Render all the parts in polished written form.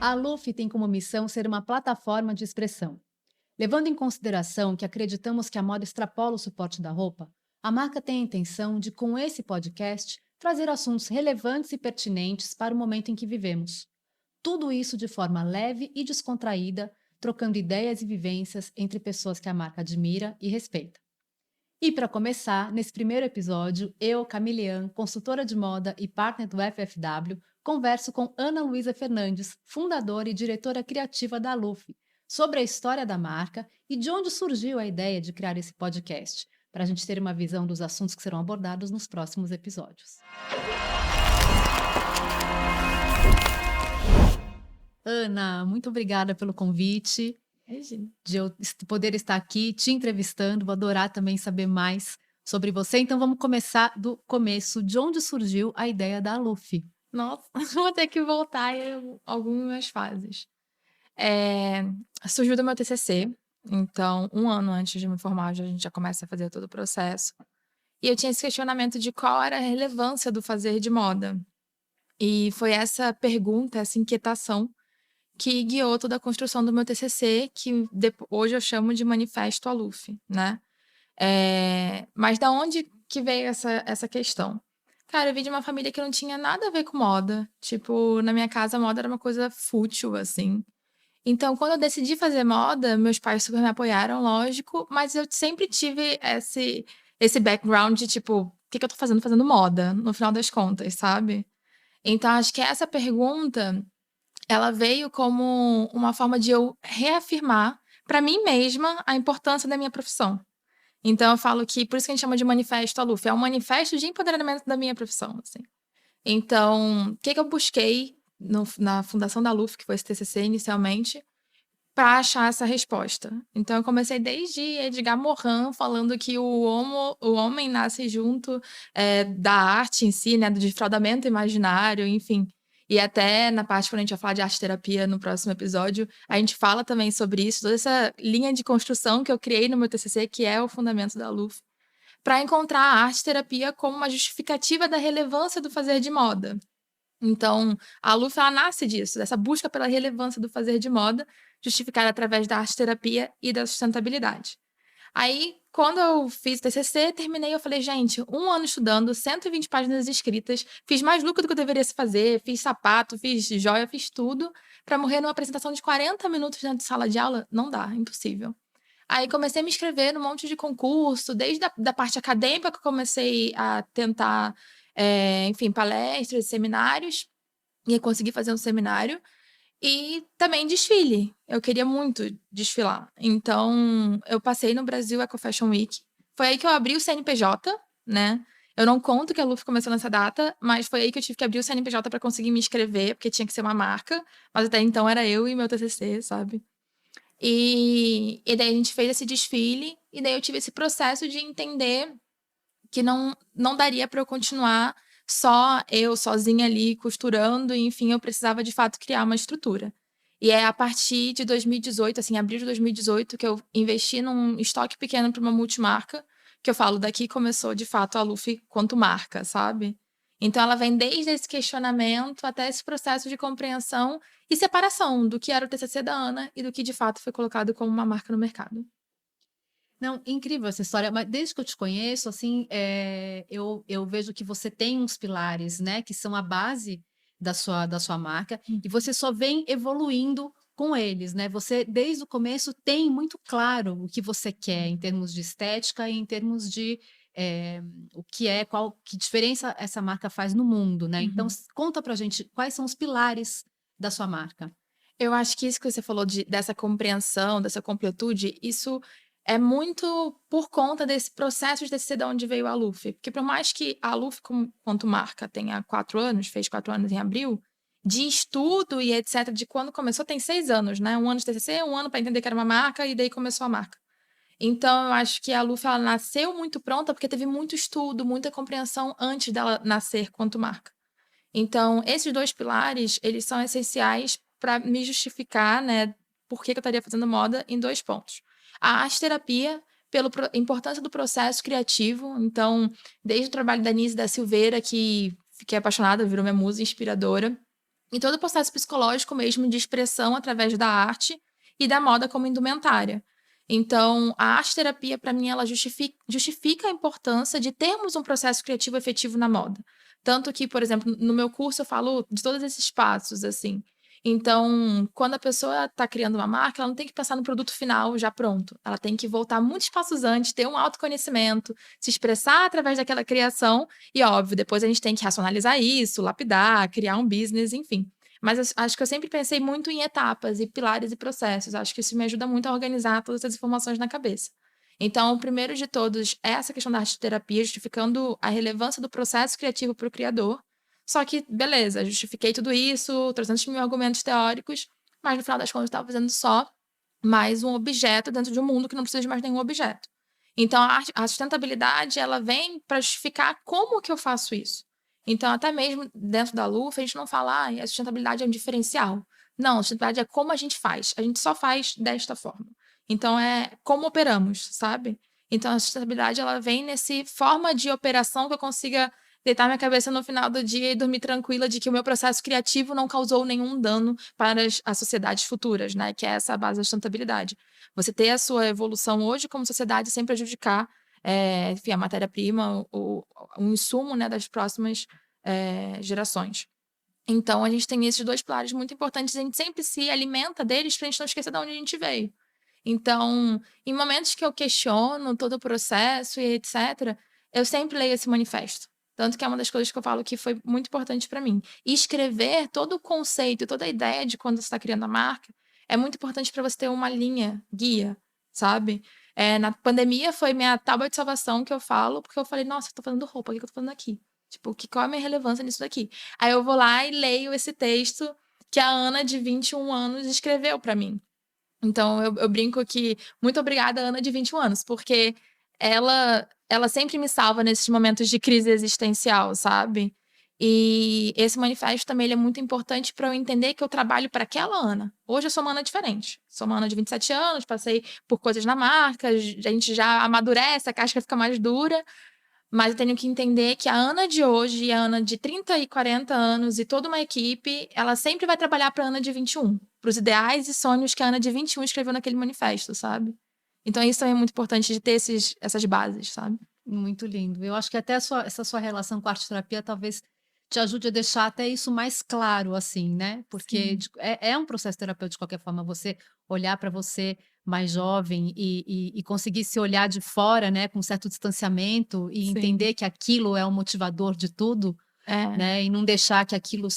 A Luffy tem como missão ser uma plataforma de expressão. Levando em consideração que acreditamos que a moda extrapola o suporte da roupa, a marca tem a intenção de, com esse podcast, trazer assuntos relevantes e pertinentes para o momento em que vivemos. Tudo isso de forma leve e descontraída, trocando ideias e vivências entre pessoas que a marca admira e respeita. E para começar, nesse primeiro episódio, eu, Camilian, consultora de moda e partner do FFW, converso com Ana Luísa Fernandes, fundadora e diretora criativa da Luffy, sobre a história da marca e de onde surgiu a ideia de criar esse podcast, para a gente ter uma visão dos assuntos que serão abordados nos próximos episódios. Ana, muito obrigada pelo convite. Imagina. De eu poder estar aqui te entrevistando, vou adorar também saber mais sobre você. Então vamos começar do começo, de onde surgiu a ideia da Luffy. Nossa, vou ter que voltar em algumas fases. Surgiu do meu TCC, então 1 ano antes de me formar, a gente já começa a fazer todo o processo. E eu tinha esse questionamento de qual era a relevância do fazer de moda. E foi essa pergunta, essa inquietação, que guiou toda a construção do meu TCC, que hoje eu chamo de Manifesto a Luffy, né? Mas da onde que veio essa questão? Cara, eu vim de uma família que não tinha nada a ver com moda. Tipo, na minha casa, a moda era uma coisa fútil, assim. Então, quando eu decidi fazer moda, meus pais super me apoiaram, lógico, mas eu sempre tive esse background de, tipo, o que eu tô fazendo moda, no final das contas, sabe? Então, acho que essa pergunta, ela veio como uma forma de eu reafirmar para mim mesma a importância da minha profissão. Então, eu falo que, por isso que a gente chama de Manifesto a Luffy, é um manifesto de empoderamento da minha profissão, assim. Então, o que eu busquei na fundação da Luffy, que foi esse TCC inicialmente, para achar essa resposta? Então, eu comecei desde Edgar Morin, falando que o homem nasce junto da arte em si, né, do defraudamento imaginário, enfim. E até na parte, quando a gente vai falar de arte-terapia no próximo episódio, a gente fala também sobre isso, toda essa linha de construção que eu criei no meu TCC, que é o fundamento da Luffy, para encontrar a arte-terapia como uma justificativa da relevância do fazer de moda. Então, a Luffy, ela nasce disso, dessa busca pela relevância do fazer de moda, justificada através da arte-terapia e da sustentabilidade. Aí, quando eu fiz o TCC, terminei, eu falei, gente, 1 ano estudando, 120 páginas escritas, fiz mais lucro do que eu deveria fazer, fiz sapato, fiz joia, fiz tudo, para morrer numa apresentação de 40 minutos dentro de sala de aula? Não dá, impossível. Aí comecei a me inscrever num monte de concurso, desde da parte acadêmica que eu comecei a tentar, enfim, palestras, seminários, e consegui fazer um seminário, e também desfile. Eu queria muito desfilar. Então, eu passei no Brasil Eco Fashion Week. Foi aí que eu abri o CNPJ, né? Eu não conto que a Luffy começou nessa data, mas foi aí que eu tive que abrir o CNPJ para conseguir me inscrever, porque tinha que ser uma marca. Mas até então era eu e meu TCC, sabe? E daí a gente fez esse desfile, e daí eu tive esse processo de entender que não daria para eu continuar só eu sozinha ali costurando, e enfim, eu precisava de fato criar uma estrutura. E é a partir de 2018, assim, abril de 2018, que eu investi num estoque pequeno para uma multimarca, que eu falo, daqui começou de fato a Luffy quanto marca, sabe? Então ela vem desde esse questionamento até esse processo de compreensão e separação do que era o TCC da Ana e do que de fato foi colocado como uma marca no mercado. Não, incrível essa história, mas desde que eu te conheço, assim, eu vejo que você tem uns pilares, né, que são a base da sua marca, e você só vem evoluindo com eles, né? Você, desde o começo, tem muito claro o que você quer em termos de estética e em termos de o que que diferença essa marca faz no mundo, né? Então, conta pra gente quais são os pilares da sua marca. Eu acho que isso que você falou dessa compreensão, dessa completude, isso é muito por conta desse processo de decidir de onde veio a Luffy. Porque por mais que a Luffy, quanto marca, tenha 4 anos, fez 4 anos em abril, de estudo e etc., de quando começou, tem 6 anos, né? 1 ano de TCC, 1 ano para entender que era uma marca, e daí começou a marca. Então, eu acho que a Luffy, ela nasceu muito pronta porque teve muito estudo, muita compreensão antes dela nascer quanto marca. Então, esses 2 pilares, eles são essenciais para me justificar, né, por que eu estaria fazendo moda em 2 pontos. A arte-terapia, pela importância do processo criativo. Então, desde o trabalho da Nise da Silveira, que fiquei apaixonada, virou minha musa inspiradora, e todo o processo psicológico mesmo de expressão através da arte e da moda como indumentária. Então, a arte-terapia, para mim, ela justifica a importância de termos um processo criativo efetivo na moda. Tanto que, por exemplo, no meu curso eu falo de todos esses passos, assim. Então, quando a pessoa está criando uma marca, ela não tem que pensar no produto final já pronto. Ela tem que voltar muitos passos antes, ter um autoconhecimento, se expressar através daquela criação e, óbvio, depois a gente tem que racionalizar isso, lapidar, criar um business, enfim. Mas acho que eu sempre pensei muito em etapas e pilares e processos. Acho que isso me ajuda muito a organizar todas essas informações na cabeça. Então, o primeiro de todos é essa questão da arte-terapia, justificando a relevância do processo criativo para o criador. Só que, beleza, justifiquei tudo isso, 300 mil argumentos teóricos, mas no final das contas eu estava fazendo só mais um objeto dentro de um mundo que não precisa de mais nenhum objeto. Então, a sustentabilidade, ela vem para justificar como que eu faço isso. Então, até mesmo dentro da Lufa, a gente não fala, a sustentabilidade é um diferencial. Não, a sustentabilidade é como a gente faz. A gente só faz desta forma. Então, é como operamos, sabe? Então, a sustentabilidade, ela vem nesse forma de operação que eu consiga deitar minha cabeça no final do dia e dormir tranquila de que o meu processo criativo não causou nenhum dano para as sociedades futuras, né? Que é essa a base da sustentabilidade. Você ter a sua evolução hoje como sociedade sem prejudicar, enfim, a matéria-prima, o insumo, né, das próximas gerações. Então, a gente tem esses 2 pilares muito importantes, a gente sempre se alimenta deles para a gente não esquecer de onde a gente veio. Então, em momentos que eu questiono todo o processo e etc., eu sempre leio esse manifesto. Tanto que é uma das coisas que eu falo que foi muito importante para mim. E escrever todo o conceito, toda a ideia de quando você está criando a marca, é muito importante para você ter uma linha, guia, sabe? Na pandemia foi minha tábua de salvação que eu falo, porque eu falei, nossa, eu tô fazendo roupa, o que eu tô fazendo aqui? Tipo, qual é a minha relevância nisso daqui? Aí eu vou lá e leio esse texto que a Ana, de 21 anos, escreveu para mim. Então, eu brinco que muito obrigada, Ana, de 21 anos, porque ela sempre me salva nesses momentos de crise existencial, sabe? E esse manifesto também ele é muito importante para eu entender que eu trabalho para aquela Ana. Hoje eu sou uma Ana diferente. Sou uma Ana de 27 anos, passei por coisas na marca, a gente já amadurece, a casca fica mais dura, mas eu tenho que entender que a Ana de hoje e a Ana de 30 e 40 anos e toda uma equipe, ela sempre vai trabalhar para a Ana de 21, para os ideais e sonhos que a Ana de 21 escreveu naquele manifesto, sabe? Então isso também é muito importante de ter essas bases, sabe? Muito lindo. Eu acho que até essa sua relação com a arte-terapia talvez te ajude a deixar até isso mais claro, assim, né? Porque Sim, é um processo terapêutico de qualquer forma, você olhar para você mais jovem e conseguir se olhar de fora, né, com um certo distanciamento e sim. entender que aquilo é o motivador de tudo, É, né? E não deixar que aquilo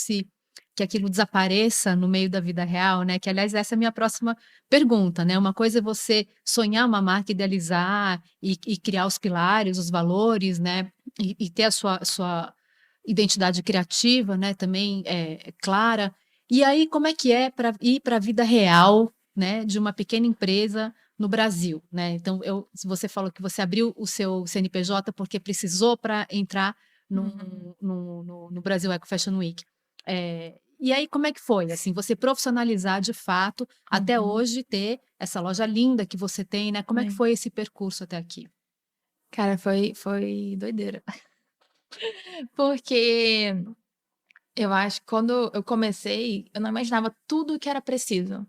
desapareça no meio da vida real, né? Que, aliás, essa é a minha próxima pergunta, né? Uma coisa é você sonhar uma marca, idealizar e criar os pilares, os valores, né? E ter a sua identidade criativa, né? Também clara. E aí, como é que é para ir para a vida real, né? De uma pequena empresa no Brasil, né? Então, se você falou que você abriu o seu CNPJ porque precisou para entrar uhum, no Brasil Eco Fashion Week. E aí, como é que foi? Assim, você profissionalizar de fato, até uhum, hoje ter essa loja linda que você tem, né? Como é que sim. foi esse percurso até aqui? Cara, foi doideira. Porque eu acho que quando eu comecei, eu não imaginava tudo o que era preciso.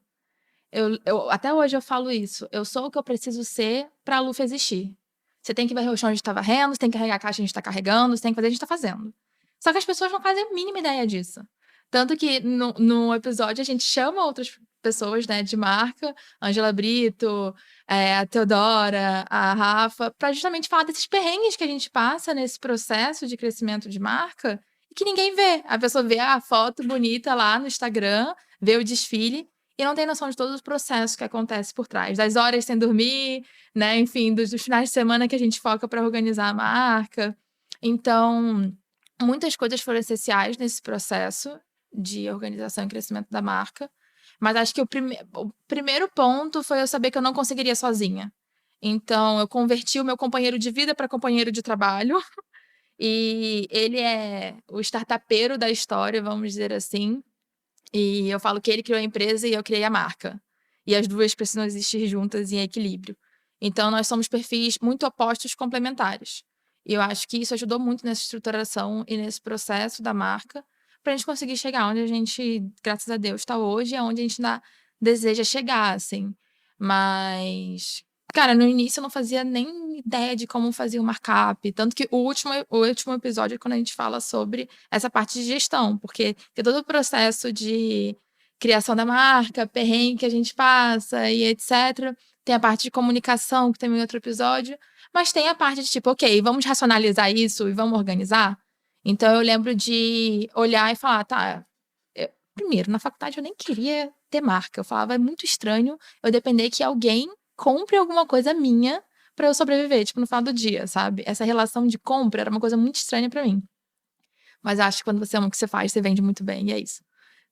Até hoje eu falo isso. Eu sou o que eu preciso ser para a Lufa existir. Você tem que varrer o chão, a gente tá varrendo, você tem que carregar a caixa, a gente tá carregando, você tem que fazer, a gente tá fazendo. Só que as pessoas não fazem a mínima ideia disso. Tanto que no episódio a gente chama outras pessoas, né, de marca, Angela Brito, a Teodora, a Rafa, para justamente falar desses perrengues que a gente passa nesse processo de crescimento de marca e que ninguém vê. A pessoa vê a foto bonita lá no Instagram, vê o desfile, e não tem noção de todos os processos que acontecem por trás, das horas sem dormir, né? Enfim, dos finais de semana que a gente foca para organizar a marca. Então, muitas coisas foram essenciais nesse processo de organização e crescimento da marca. Mas acho que o primeiro ponto foi eu saber que eu não conseguiria sozinha. Então, eu converti o meu companheiro de vida para companheiro de trabalho. E ele é o startupeiro da história, vamos dizer assim. E eu falo que ele criou a empresa e eu criei a marca. E as duas precisam existir juntas em equilíbrio. Então, nós somos perfis muito opostos complementares. E eu acho que isso ajudou muito nessa estruturação e nesse processo da marca, para a gente conseguir chegar onde a gente, graças a Deus, está hoje, e aonde a gente ainda deseja chegar, assim. Mas, cara, no início eu não fazia nem ideia de como fazer o markup. Tanto que o último episódio é quando a gente fala sobre essa parte de gestão, porque tem todo o processo de criação da marca, perrengue que a gente passa e etc. Tem a parte de comunicação, que tem em outro episódio, mas tem a parte de tipo, ok, vamos racionalizar isso e vamos organizar? Então eu lembro de olhar e falar, tá, primeiro, na faculdade eu nem queria ter marca. Eu falava, é muito estranho eu depender que alguém compre alguma coisa minha pra eu sobreviver, tipo, no final do dia, sabe? Essa relação de compra era uma coisa muito estranha pra mim. Mas acho que quando você ama o que você faz, você vende muito bem, e é isso.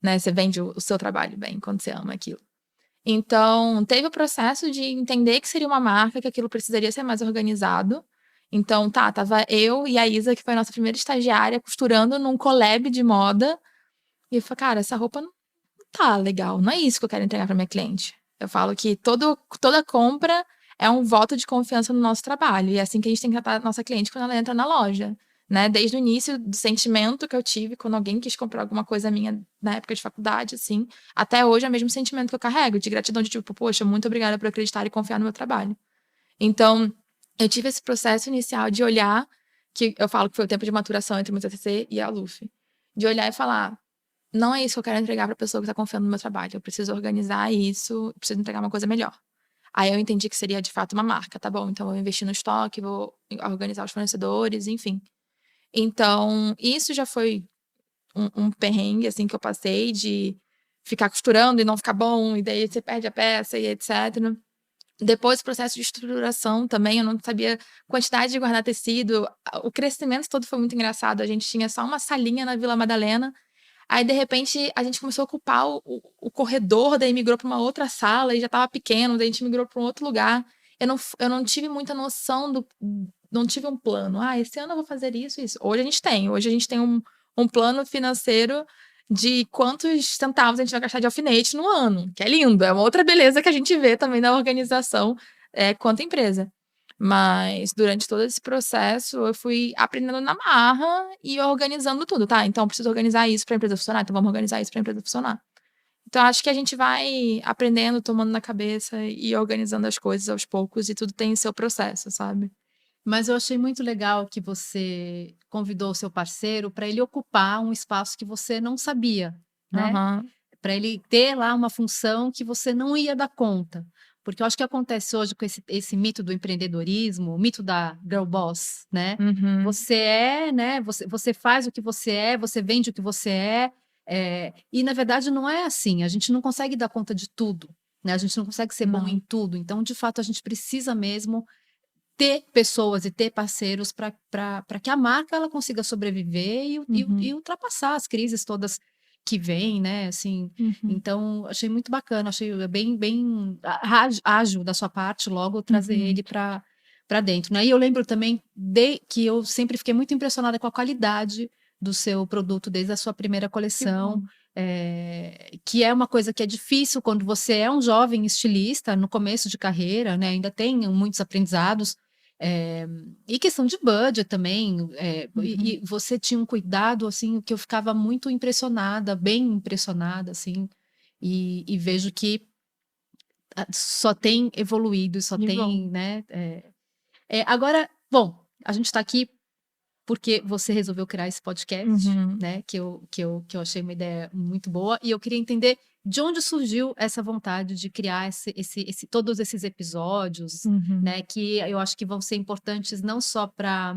Né? Você vende o seu trabalho bem quando você ama aquilo. Então, teve o processo de entender que seria uma marca, que aquilo precisaria ser mais organizado. Então, tava eu e a Isa, que foi a nossa primeira estagiária, costurando num collab de moda. E eu falei, cara, essa roupa não tá legal, não é isso que eu quero entregar para minha cliente. Eu falo que toda compra é um voto de confiança no nosso trabalho. E é assim que a gente tem que tratar a nossa cliente quando ela entra na loja. Né? Desde o início do sentimento que eu tive quando alguém quis comprar alguma coisa minha na época de faculdade, assim, até hoje é o mesmo sentimento que eu carrego, de gratidão, de tipo, poxa, muito obrigada por acreditar e confiar no meu trabalho. Então, eu tive esse processo inicial de olhar, que eu falo que foi o tempo de maturação entre o meu TCC e a LUF, de olhar e falar, não é isso que eu quero entregar para a pessoa que está confiando no meu trabalho, eu preciso organizar isso, preciso entregar uma coisa melhor. Aí eu entendi que seria de fato uma marca, tá bom, então eu vou investir no estoque, vou organizar os fornecedores, enfim. Então, isso já foi um perrengue, assim, que eu passei de ficar costurando e não ficar bom, e daí você perde a peça e etc. Depois, o processo de estruturação também, eu não sabia quantidade de guardar tecido. O crescimento todo foi muito engraçado. A gente tinha só uma salinha na Vila Madalena. Aí, de repente, a gente começou a ocupar o corredor, daí migrou para uma outra sala e já estava pequeno, daí a gente migrou para um outro lugar. Eu não tive muita noção não tive um plano. Esse ano eu vou fazer isso, isso. Hoje a gente tem. Hoje a gente tem um plano financeiro de quantos centavos a gente vai gastar de alfinete no ano, que é lindo. É uma outra beleza que a gente vê também na organização, quanto empresa. Mas durante todo esse processo, eu fui aprendendo na marra e organizando tudo, tá? Então, eu preciso organizar isso para a empresa funcionar, então vamos organizar isso para a empresa funcionar. Então, acho que a gente vai aprendendo, tomando na cabeça e organizando as coisas aos poucos, e tudo tem seu processo, sabe? Mas eu achei muito legal que você convidou o seu parceiro para ele ocupar um espaço que você não sabia, né? Aham. Para ele ter lá uma função que você não ia dar conta. Porque eu acho que acontece hoje com esse mito do empreendedorismo, o mito da girl boss, né? Uhum. Você é, né? Você faz o que você é, você vende o que você e na verdade não é assim. A gente não consegue dar conta de tudo, né? A gente não consegue ser bom em Não. tudo. Então, de fato, a gente precisa mesmo ter pessoas e ter parceiros para que a marca ela consiga sobreviver Uhum. e ultrapassar as crises todas que vêm, né? Assim, Uhum. então achei muito bacana, achei bem ágil da sua parte logo trazer Uhum. ele para dentro, né? E eu lembro também que eu sempre fiquei muito impressionada com a qualidade do seu produto desde a sua primeira Que coleção. bom. Que é uma coisa que é difícil quando você é um jovem estilista no começo de carreira, né? Ainda tem muitos aprendizados, é, e questão de budget também, Uhum. e você tinha um cuidado, assim, que eu ficava muito impressionada, bem impressionada, assim, e vejo que só tem evoluído, só Que bom. tem, né? Agora, bom, a gente está aqui porque você resolveu criar esse podcast, Uhum. né? Que eu achei uma ideia muito boa, e eu queria entender de onde surgiu essa vontade de criar todos esses episódios, Uhum. né? Que eu acho que vão ser importantes não só para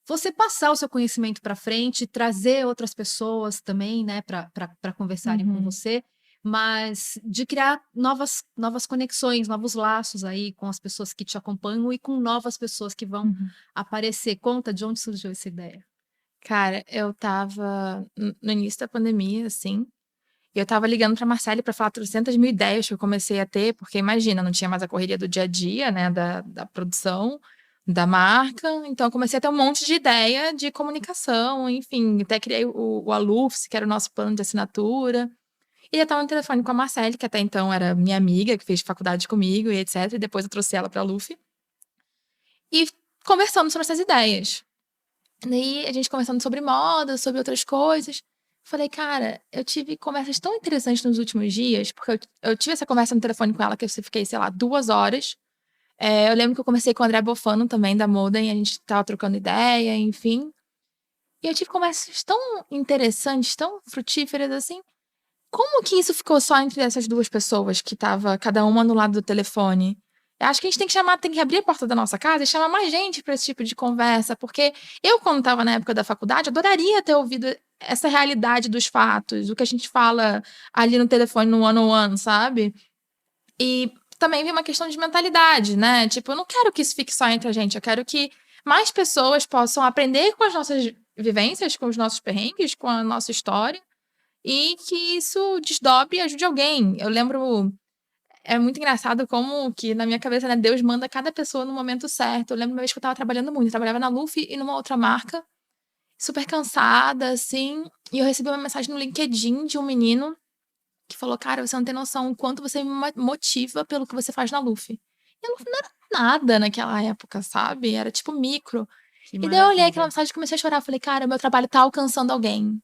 você passar o seu conhecimento para frente, trazer outras pessoas também, né, para conversarem com Uhum. você, mas de criar novas conexões, novos laços aí com as pessoas que te acompanham e com novas pessoas que vão Uhum. aparecer. Conta de onde surgiu essa ideia. Cara, eu estava no início da pandemia, assim, e eu estava ligando pra Marcele pra falar 300.000 ideias que eu comecei a ter, porque imagina, não tinha mais a correria do dia a dia, né, da produção, da marca, então eu comecei a ter um monte de ideia de comunicação, enfim, até criei o Alufs, que era o nosso plano de assinatura. E eu estava no telefone com a Marcele, que até então era minha amiga, que fez faculdade comigo e etc. E depois eu trouxe ela pra Luffy. E conversando sobre essas ideias. Daí a gente conversando sobre moda, sobre outras coisas. Falei, cara, eu tive conversas tão interessantes nos últimos dias, porque eu tive essa conversa no telefone com ela, que eu fiquei, sei lá, 2 horas. Eu lembro que eu conversei com o André Bofano também, da Molden, a gente tava trocando ideia, enfim. E eu tive conversas tão interessantes, tão frutíferas, assim. Como que isso ficou só entre essas duas pessoas, que tava cada uma no lado do telefone? Eu acho que a gente tem que abrir a porta da nossa casa e chamar mais gente para esse tipo de conversa, porque eu, quando estava na época da faculdade, adoraria ter ouvido essa realidade dos fatos, o que a gente fala ali no telefone, no one-on-one, sabe? E também vem uma questão de mentalidade, né? Tipo, eu não quero que isso fique só entre a gente, eu quero que mais pessoas possam aprender com as nossas vivências, com os nossos perrengues, com a nossa história, e que isso desdobre e ajude alguém. Eu lembro, é muito engraçado como que na minha cabeça, né, Deus manda cada pessoa no momento certo. Eu lembro uma vez que eu tava trabalhando muito, eu trabalhava na Luffy e numa outra marca, super cansada, assim, e eu recebi uma mensagem no LinkedIn de um menino que falou, cara, você não tem noção o quanto você me motiva pelo que você faz na Luffy. E a Luffy não era nada naquela época, sabe? Era tipo micro. Que E daí eu olhei aquela maravilha. mensagem e comecei a chorar. Falei, cara, meu trabalho tá alcançando alguém.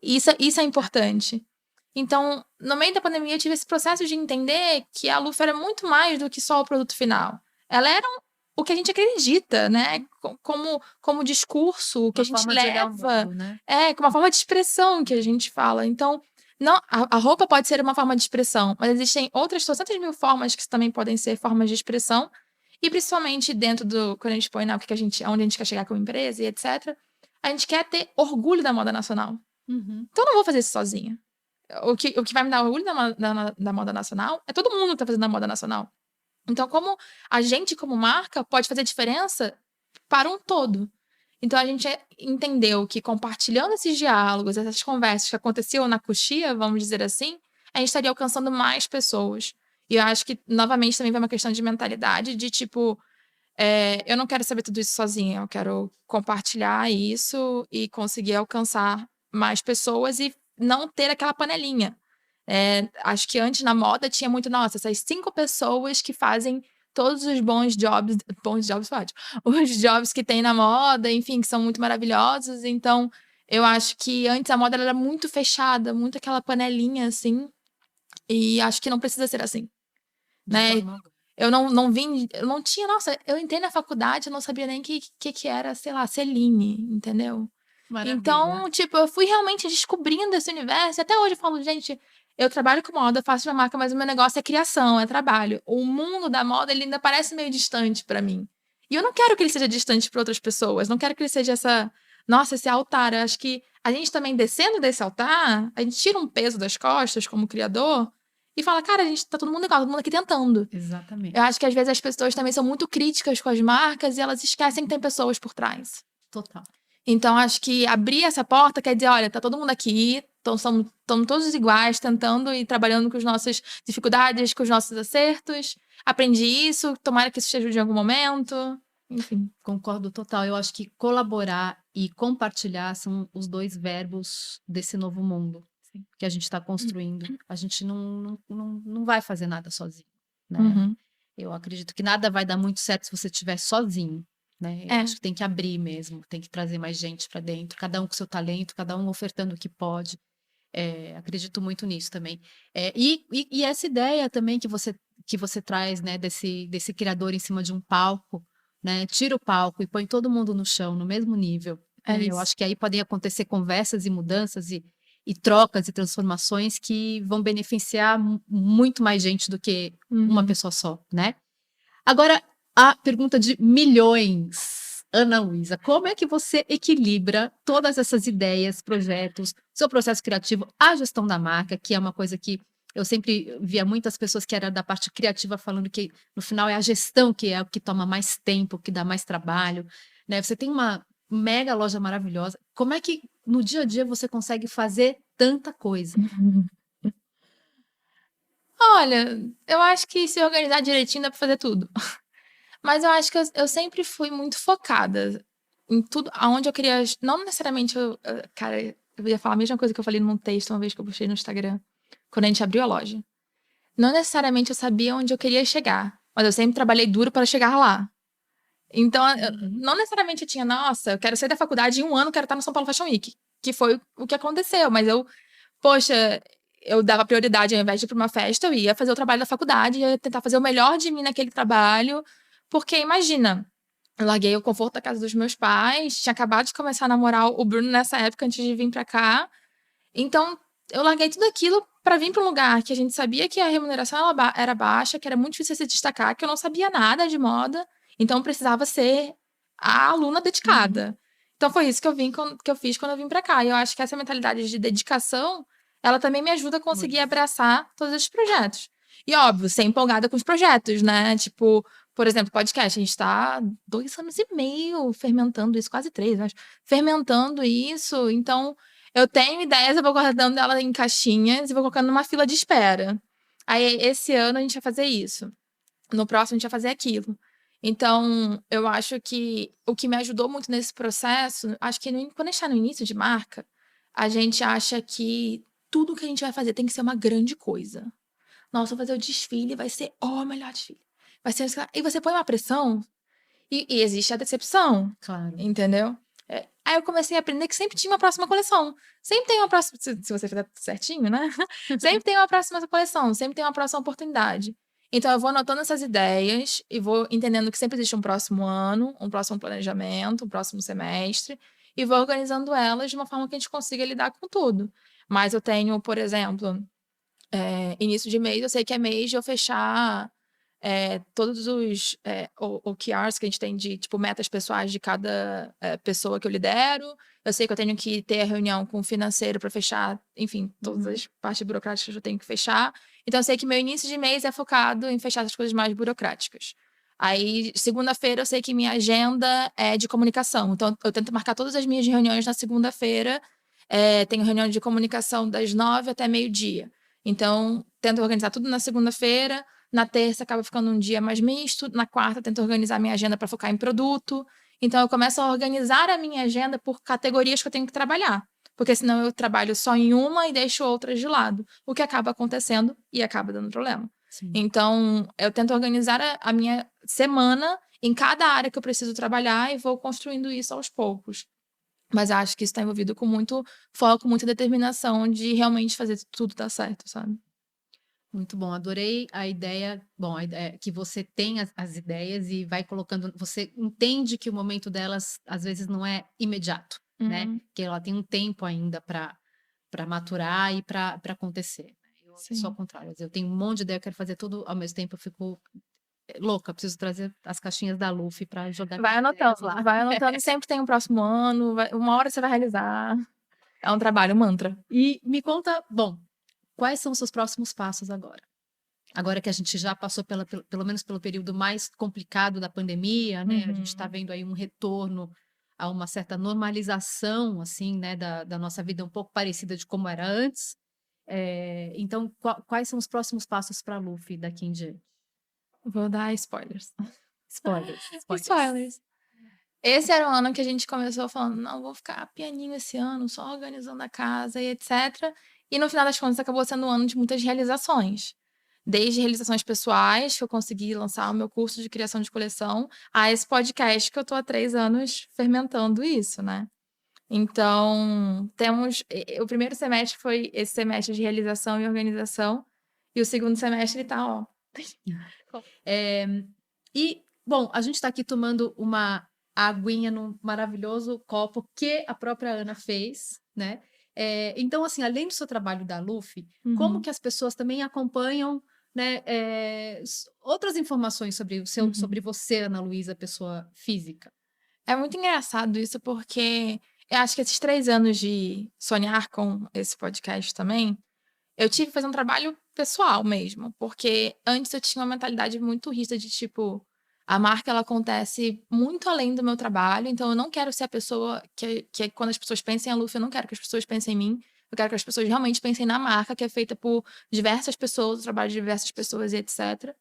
Isso é importante. Então, no meio da pandemia, eu tive esse processo de entender que a Luffy era muito mais do que só o produto final. Ela era o que a gente acredita, né? Como discurso, o que a Uma gente forma de olhar o leva. mundo, né? Com uma forma de expressão que a gente fala. Então, não, a roupa pode ser uma forma de expressão, mas existem outras 300 mil formas que também podem ser formas de expressão. E principalmente dentro do. Quando a gente põe, né, onde a gente quer chegar como empresa e etc. A gente quer ter orgulho da moda nacional. Uhum. Então eu não vou fazer isso sozinha. O que vai me dar orgulho da moda nacional é todo mundo que tá fazendo a moda nacional. Então, como a gente, como marca, pode fazer diferença para um todo. Então, a gente entendeu que compartilhando esses diálogos, essas conversas que aconteciam na coxia, vamos dizer assim, a gente estaria alcançando mais pessoas. E eu acho que, novamente, também vai uma questão de mentalidade, de tipo, eu não quero saber tudo isso sozinha, eu quero compartilhar isso e conseguir alcançar mais pessoas e não ter aquela panelinha. Acho que antes na moda tinha muito, nossa, essas 5 pessoas que fazem todos os bons jobs, pode, os jobs que tem na moda, enfim, que são muito maravilhosos. Então, eu acho que antes a moda era muito fechada, muito aquela panelinha assim, e acho que não precisa ser assim, De né? forma alguma. Eu não tinha, nossa, eu entrei na faculdade, eu não sabia nem que era, sei lá, Celine, entendeu? Maravilha. Então, tipo, eu fui realmente descobrindo esse universo. E até hoje eu falo, gente, eu trabalho com moda, faço uma marca, mas o meu negócio é criação, é trabalho. O mundo da moda, ele ainda parece meio distante pra mim. E eu não quero que ele seja distante para outras pessoas. Não quero que ele seja nossa, esse altar. Eu acho que a gente também descendo desse altar, a gente tira um peso das costas como criador e fala, cara, a gente tá todo mundo igual, todo mundo aqui tentando. Eu Exatamente. acho que às vezes as pessoas também são muito críticas com as marcas e elas esquecem que tem pessoas por trás. Total. Então, acho que abrir essa porta quer dizer, olha, tá todo mundo aqui, então estamos todos iguais, tentando e trabalhando com as nossas dificuldades, com os nossos acertos. Aprendi isso, tomara que isso te ajude em algum momento. Enfim. Concordo total. Eu acho que colaborar e compartilhar são os dois verbos desse novo mundo Sim. que a gente está construindo. A gente não vai fazer nada sozinho, né? Uhum. Eu acredito que nada vai dar muito certo se você estiver sozinho, né? Eu acho que tem que abrir mesmo, tem que trazer mais gente para dentro, cada um com seu talento, cada um ofertando o que pode. Acredito muito nisso também. E essa ideia também que você traz, né, desse criador em cima de um palco, né? Tira o palco e põe todo mundo no chão, no mesmo nível. É Né? Eu isso. acho que aí podem acontecer conversas e mudanças e trocas e transformações que vão beneficiar muito mais gente do que uma Uhum. pessoa só, né? Agora, a pergunta de milhões. Ana Luísa, como é que você equilibra todas essas ideias, projetos, seu processo criativo, a gestão da marca, que é uma coisa que eu sempre via muitas pessoas que eram da parte criativa falando que no final é a gestão que é o que toma mais tempo, que dá mais trabalho, né? Você tem uma mega loja maravilhosa. Como é que no dia a dia você consegue fazer tanta coisa? Olha, eu acho que se organizar direitinho dá pra fazer tudo. Mas eu acho que eu sempre fui muito focada em tudo, aonde eu queria. Não necessariamente, cara, eu ia falar a mesma coisa que eu falei num texto uma vez que eu postei no Instagram. quando a gente abriu a loja. Não necessariamente eu sabia onde eu queria chegar, mas eu sempre trabalhei duro para chegar lá. Então, não necessariamente eu tinha, nossa, eu quero sair da faculdade em um ano, quero estar no São Paulo Fashion Week, que foi o que aconteceu, mas poxa, eu dava prioridade, ao invés de ir para uma festa, eu ia fazer o trabalho da faculdade, ia tentar fazer o melhor de mim naquele trabalho, porque imagina, eu larguei o conforto da casa dos meus pais, tinha acabado de começar a namorar o Bruno nessa época, antes de vir para cá, então eu larguei tudo aquilo para vir para um lugar que a gente sabia que a remuneração era baixa, que era muito difícil se destacar, que eu não sabia nada de moda, então eu precisava ser a aluna dedicada. Então foi isso que eu fiz quando eu vim para cá. E eu acho que essa mentalidade de dedicação, ela também me ajuda a conseguir abraçar todos esses projetos. E óbvio, ser empolgada com os projetos, né? Tipo, por exemplo, podcast. A gente tá 2 anos e meio fermentando isso, quase 3, acho. Fermentando isso. Então, eu tenho ideias, eu vou guardando ela em caixinhas e vou colocando numa fila de espera. Aí, esse ano, a gente vai fazer isso. No próximo, a gente vai fazer aquilo. Então, eu acho que o que me ajudou muito nesse processo, acho que quando a gente está no início de marca, a gente acha que tudo que a gente vai fazer tem que ser uma grande coisa. Nossa, vou fazer o desfile, vai ser o melhor desfile. Vai ser... E você põe uma pressão e existe a decepção. Claro. Entendeu? Aí eu comecei a aprender que sempre tinha uma próxima coleção. Sempre tem uma próxima... Se você fizer certinho, né? Sempre tem uma próxima coleção. Sempre tem uma próxima oportunidade. Então, eu vou anotando essas ideias e vou entendendo que sempre existe um próximo ano, um próximo planejamento, um próximo semestre, e vou organizando elas de uma forma que a gente consiga lidar com tudo. Mas eu tenho, por exemplo, início de mês, eu sei que é mês de eu fechar todos os OKRs que a gente tem de, tipo, metas pessoais de cada pessoa que eu lidero. Eu sei que eu tenho que ter a reunião com o financeiro para fechar, enfim, todas as partes burocráticas que eu tenho que fechar. Então, eu sei que meu início de mês é focado em fechar as coisas mais burocráticas. Aí, segunda-feira, eu sei que minha agenda é de comunicação. Então, eu tento marcar todas as minhas reuniões na segunda-feira. Tenho reunião de comunicação das 9 até meio-dia. Então, tento organizar tudo na segunda-feira. Na terça, acaba ficando um dia mais misto. Na quarta, tento organizar minha agenda para focar em produto. Então, eu começo a organizar a minha agenda por categorias que eu tenho que trabalhar. Porque senão eu trabalho só em uma e deixo outras de lado. O que acaba acontecendo e acaba dando problema. Sim. Então, eu tento organizar a minha semana em cada área que eu preciso trabalhar e vou construindo isso aos poucos. Mas acho que isso está envolvido com muito foco, muita determinação de realmente fazer tudo dar certo, sabe? Muito bom, adorei a ideia. Bom, a ideia é que você tem as ideias e vai colocando. Você entende que o momento delas às vezes não é imediato, né? Que ela tem um tempo ainda para maturar e para acontecer. Eu sou ao contrário, eu tenho um monte de ideia, eu quero fazer tudo ao mesmo tempo, eu fico louca, preciso trazer as caixinhas da Luffy para jogar. Vai anotando lá, vai anotando, sempre tem um próximo ano, uma hora você vai realizar. É um trabalho, um mantra. E me conta, bom, quais são os seus próximos passos agora? Agora que a gente já passou pelo menos pelo período mais complicado da pandemia, né? A gente está vendo aí um retorno a uma certa normalização, assim, né, da nossa vida um pouco parecida de como era antes. Então, quais são os próximos passos para a Luffy daqui em diante? Vou dar spoilers. Spoilers. Esse era o ano que a gente começou falando, não, vou ficar pianinho esse ano, só organizando a casa e etc. E no final das contas acabou sendo um ano de muitas realizações. Desde realizações pessoais, que eu consegui lançar o meu curso de criação de coleção, a esse podcast que eu tô há 3 anos fermentando isso, né? Então, o primeiro semestre foi esse semestre de realização e organização, e o segundo semestre tá, ó. E, bom, a gente está aqui tomando uma aguinha num maravilhoso copo que a própria Ana fez, né? Então, assim, além do seu trabalho da Luffy, como que as pessoas também acompanham, né, outras informações sobre você, Ana Luísa, pessoa física? É muito engraçado isso, porque eu acho que esses 3 anos de sonhar com esse podcast também, eu tive que fazer um trabalho pessoal mesmo, porque antes eu tinha uma mentalidade muito rígida de, tipo, a marca, ela acontece muito além do meu trabalho, então eu não quero ser a pessoa que quando as pessoas pensem em Luffy, eu não quero que as pessoas pensem em mim, eu quero que as pessoas realmente pensem na marca, que é feita por diversas pessoas, o trabalho de diversas pessoas e etc.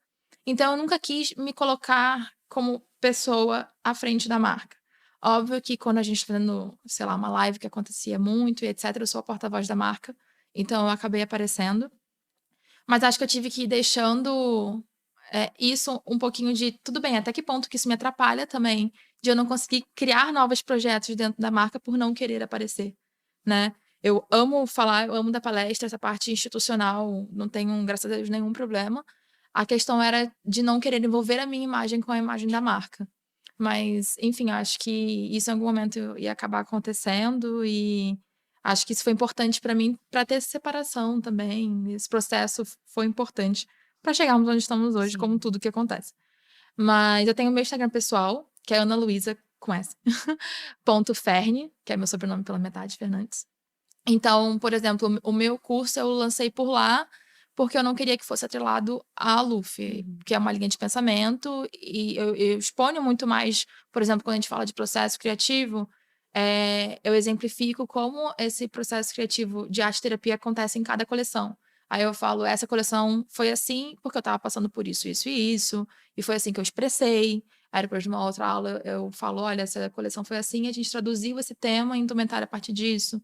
Então, eu nunca quis me colocar como pessoa à frente da marca. Óbvio que quando a gente tá fazendo, sei lá, uma live que acontecia muito e etc, eu sou a porta-voz da marca, então eu acabei aparecendo. Mas acho que eu tive que ir deixando isso um pouquinho de tudo bem, até que ponto que isso me atrapalha também, de eu não conseguir criar novos projetos dentro da marca por não querer aparecer, né? Eu amo falar, eu amo dar palestra, essa parte institucional, não tenho, graças a Deus, nenhum problema. A questão era de não querer envolver a minha imagem com a imagem da marca. Mas, enfim, acho que isso em algum momento ia acabar acontecendo e acho que isso foi importante para mim, para ter essa separação também. Esse processo foi importante para chegarmos onde estamos hoje, como Sim. tudo que acontece. Mas eu tenho meu Instagram pessoal, que é Ana Luísa, com S, ponto Ferne, que é meu sobrenome pela metade, Fernandes. Então, por exemplo, o meu curso eu lancei por lá, porque eu não queria que fosse atrelado à Luffy, que é uma linha de pensamento, e eu exponho muito mais, por exemplo, quando a gente fala de processo criativo, eu exemplifico como esse processo criativo de arte-terapia acontece em cada coleção. Aí eu falo, essa coleção foi assim porque eu estava passando por isso, isso e isso, e foi assim que eu expressei. Aí depois de uma outra aula eu falo, olha, essa coleção foi assim, a gente traduziu esse tema em indumentária a partir disso.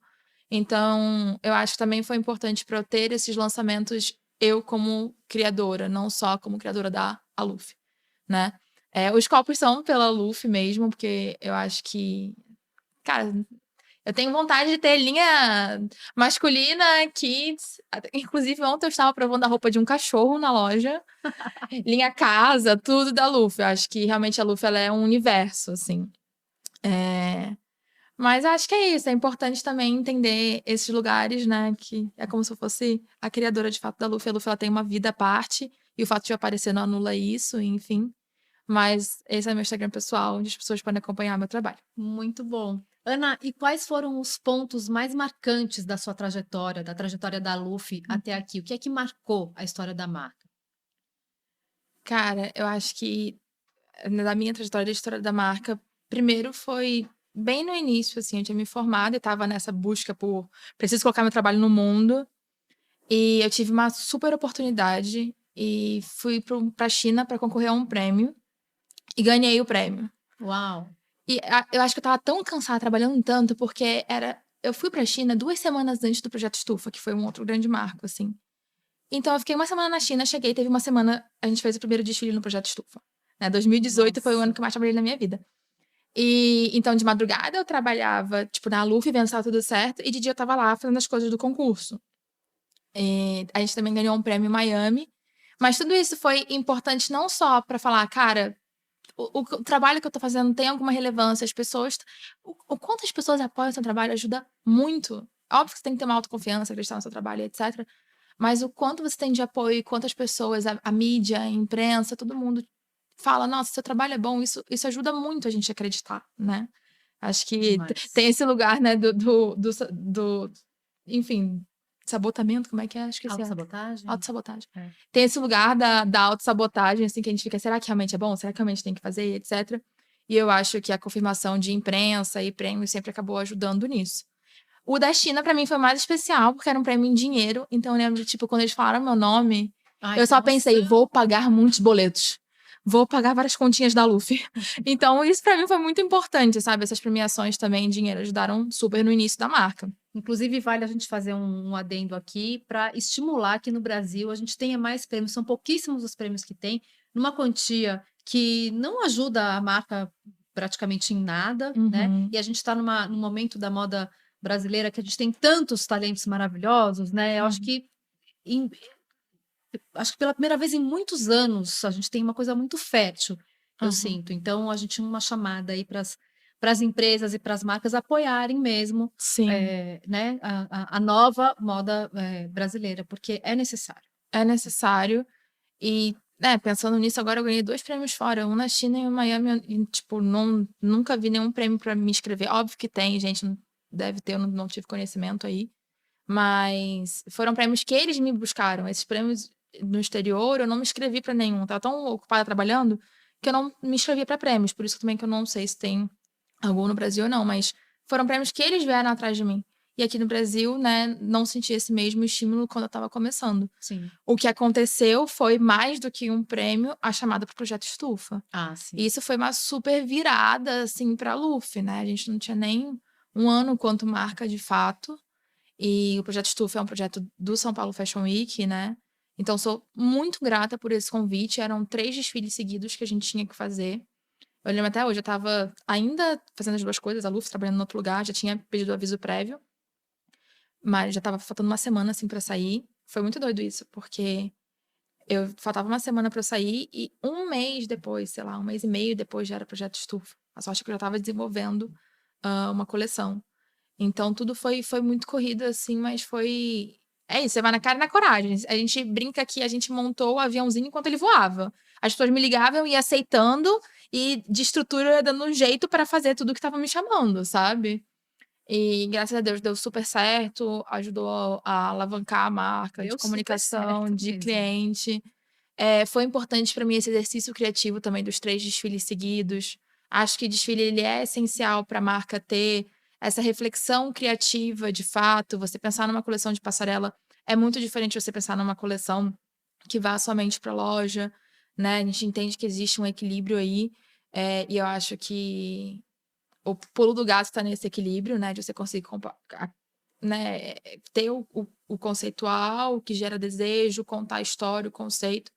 Então, eu acho que também foi importante para eu ter esses lançamentos, eu como criadora, não só como criadora da Aluf, né? Os copos são pela Aluf mesmo, porque eu acho que, cara, eu tenho vontade de ter linha masculina, kids. Inclusive, ontem eu estava provando a roupa de um cachorro na loja. Linha casa, tudo da Luffy. Eu acho que realmente a Luffy ela é um universo, assim. Mas acho que é isso. É importante também entender esses lugares, né? Que é como se eu fosse a criadora de fato da Luffy. A Luffy ela tem uma vida à parte. E o fato de eu aparecer não anula isso, enfim. Mas esse é meu Instagram pessoal, onde as pessoas podem acompanhar meu trabalho. Muito bom. Ana, e quais foram os pontos mais marcantes da sua trajetória, da trajetória da Luffy até aqui? O que é que marcou a história da marca? Cara, eu acho que na minha trajetória da história da marca, primeiro foi bem no início, assim, eu tinha me formado e estava nessa busca por preciso colocar meu trabalho no mundo. E eu tive uma super oportunidade e fui pra China para concorrer a um prêmio e ganhei o prêmio. Uau! E eu acho que eu estava tão cansada, trabalhando tanto, porque eu fui pra China 2 semanas antes do Projeto Estufa, que foi um outro grande marco, assim. Então eu fiquei uma semana na China, cheguei, teve uma semana, a gente fez o primeiro desfile no Projeto Estufa, né? 2018 foi o ano Nossa! que eu mais trabalhei na minha vida. E então de madrugada eu trabalhava, tipo, na Luffy, vendo se tava tudo certo, e de dia eu estava lá fazendo as coisas do concurso. A gente também ganhou um prêmio em Miami. Mas tudo isso foi importante não só para falar, cara, o trabalho que eu tô fazendo tem alguma relevância, as pessoas. O quanto as pessoas apoiam o seu trabalho ajuda muito. Óbvio que você tem que ter uma autoconfiança, acreditar no seu trabalho, etc. Mas o quanto você tem de apoio, quantas pessoas, a mídia, a imprensa, todo mundo fala, nossa, seu trabalho é bom, isso ajuda muito a gente a acreditar, né? Acho que tem Demais. esse lugar, né, enfim, sabotamento, como é que é? Esqueci. Autossabotagem? Autossabotagem. É. Tem esse lugar da autossabotagem, assim, que a gente fica, será que realmente é bom? Será que realmente tem que fazer, etc. E eu acho que a confirmação de imprensa e prêmio sempre acabou ajudando nisso. O da China, pra mim, foi mais especial, porque era um prêmio em dinheiro. Então, eu lembro, tipo, quando eles falaram meu nome, Ai, eu que só pensei, emoção! vou pagar muitos boletos. Vou pagar várias continhas da Luffy. Então, isso pra mim foi muito importante, sabe? Essas premiações também em dinheiro ajudaram super no início da marca. Inclusive, vale a gente fazer um adendo aqui para estimular que no Brasil a gente tenha mais prêmios. São pouquíssimos os prêmios que tem, numa quantia que não ajuda a marca praticamente em nada, né? Uhum. E a gente está num momento da moda brasileira que a gente tem tantos talentos maravilhosos, né? Eu Uhum. em- acho que pela primeira vez em muitos anos a gente tem uma coisa muito fértil, eu Uhum. sinto. Então, a gente tinha uma chamada aí para as empresas e para as marcas apoiarem mesmo, Sim. né, a nova moda brasileira, porque é necessário. É necessário. E, pensando nisso, agora eu ganhei 2 prêmios fora, um na China e um em Miami, e, tipo, nunca vi nenhum prêmio pra me inscrever. Óbvio que tem, gente, deve ter, eu não tive conhecimento aí. Mas foram prêmios que eles me buscaram. Esses prêmios no exterior, eu não me inscrevi pra nenhum. Tava tão ocupada trabalhando que eu não me inscrevi pra prêmios. Por isso também que eu não sei se tem algum no Brasil ou não, mas foram prêmios que eles vieram atrás de mim. E aqui no Brasil, né, não senti esse mesmo estímulo quando eu estava começando. Sim. O que aconteceu foi mais do que um prêmio, a chamada para o Projeto Estufa. Ah, E sim. isso foi uma super virada, assim, para a Luffy, né? A gente não tinha nem um ano quanto marca de fato. E o Projeto Estufa é um projeto do São Paulo Fashion Week, né? Então, sou muito grata por esse convite. Eram 3 desfiles seguidos que a gente tinha que fazer. Eu lembro até hoje, eu estava ainda fazendo as 2 coisas, a Lufa trabalhando em outro lugar, já tinha pedido aviso prévio, mas já estava faltando uma semana, assim, pra sair. Foi muito doido isso, porque faltava uma semana pra eu sair e um mês depois, sei lá, 1 mês e meio depois já era Projeto Estufa. A sorte é que eu já estava desenvolvendo, uma coleção. Então tudo foi muito corrido, assim, mas é isso, você vai na cara e na coragem. A gente brinca que a gente montou o aviãozinho enquanto ele voava. As pessoas me ligavam, eu ia aceitando e de estrutura eu ia dando um jeito pra fazer tudo que estava me chamando, sabe. E graças a Deus deu super certo, ajudou a alavancar a marca de Deu super comunicação, certo de mesmo. cliente. Foi importante pra mim esse exercício criativo também dos 3 desfiles seguidos. Acho que desfile ele é essencial pra marca ter essa reflexão criativa, de fato. Você pensar numa coleção de passarela é muito diferente de você pensar numa coleção que vá somente pra loja, né. A gente entende que existe um equilíbrio aí, e eu acho que o pulo do gato tá nesse equilíbrio, né, de você conseguir né, ter o conceitual, o que gera desejo, contar a história, o conceito,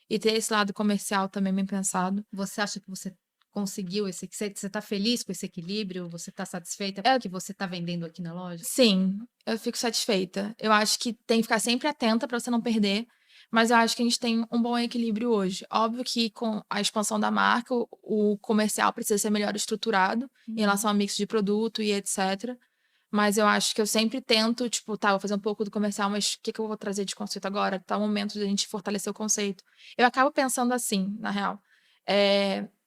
e ter esse lado comercial também bem pensado. Você acha que você conseguiu você tá feliz com esse equilíbrio? Você tá satisfeita com o É que você tá vendendo aqui na loja? sim, eu fico satisfeita. Eu acho que tem que ficar sempre atenta pra você não perder, mas eu acho que a gente tem um bom equilíbrio hoje. Óbvio que com a expansão da marca, o comercial precisa ser melhor estruturado em Uhum. relação ao mix de produto e etcétera. Mas eu acho que eu sempre tento, tipo, tá, vou fazer um pouco do comercial, mas o que que eu vou trazer de conceito agora? Tá o momento de a gente fortalecer o conceito. Eu acabo pensando assim, na real.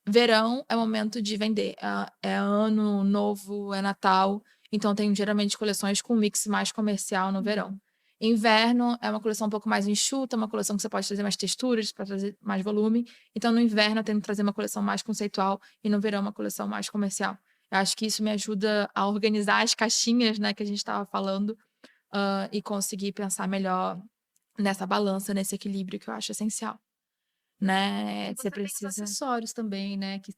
Verão é momento de vender. É ano novo, é Natal. Então, tem geralmente coleções com mix mais comercial no verão. Uhum. Inverno é uma coleção um pouco mais enxuta, uma coleção que você pode trazer mais texturas, para trazer mais volume. Então, no inverno, eu tento trazer uma coleção mais conceitual e no verão, uma coleção mais comercial. Eu acho que isso me ajuda a organizar as caixinhas, né, que a gente estava falando, e conseguir pensar melhor nessa balança, nesse equilíbrio que eu acho essencial, né. E Você você tem os precisa acessórios também, né, que